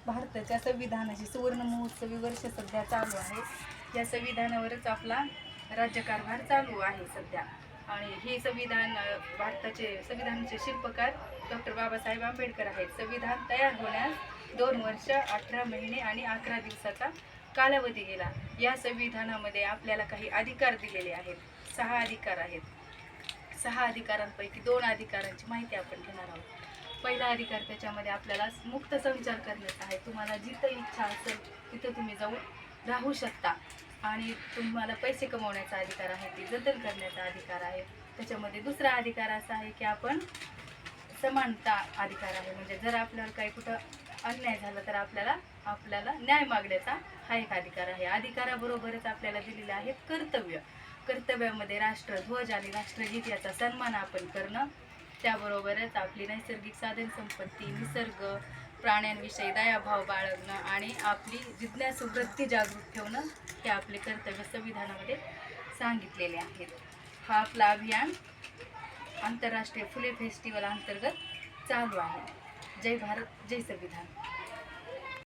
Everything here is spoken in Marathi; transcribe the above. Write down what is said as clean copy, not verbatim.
भारताच्या संविधानाची सुवर्ण महोत्सवी वर्ष सध्या चालू आहे. या संविधानावरच आपला राज्यकारभार चालू आहे सध्या. आणि हे संविधान भारताचे संविधानाचे शिल्पकार डॉक्टर बाबासाहेब आंबेडकर आहेत. संविधान तयार होण्यास 2 वर्ष 18 महिने आणि 11 दिवसाचा कालावधी गेला. या संविधानामध्ये आपल्याला काही अधिकार दिलेले आहेत. 6 अधिकार आहेत. 6 अधिकारांपैकी 2 अधिकारांची माहिती आपण घेणार आहोत. पहिला अधिकार त्याच्यामध्ये आपल्याला मुक्त संचार करण्याचा आहे. तुम्हाला जिथं इच्छा असेल तिथं तुम्ही जाऊन राहू शकता. आणि तुम्हाला पैसे कमवण्याचा अधिकार आहे, ते जतन करण्याचा अधिकार आहे. त्याच्यामध्ये दुसरा अधिकार असा आहे की आपण समानता अधिकार आहे. म्हणजे जर आपल्याला काही कुठं अन्याय झाला तर आपल्याला न्याय मागण्याचा हा एक अधिकार आहे. अधिकाराबरोबरच आपल्याला दिलेले आहेत कर्तव्य. कर्तव्यामध्ये राष्ट्रध्वज आणि राष्ट्रगीत याचा सन्मान आपण करणं, त्याबरोबरच आपली नैसर्गिक साधन संपत्ती, निसर्ग, प्राण्यांविषयी दयाभाव बाळगणं आणि आपली जिज्ञासू वृत्ती जागृत ठेवणं हे आपले कर्तव्य संविधानामध्ये सांगितलेले आहेत. हा आपला अभियान आंतरराष्ट्रीय फुले फेस्टिवल अंतर्गत चालू आहे. जय भारत, जय संविधान.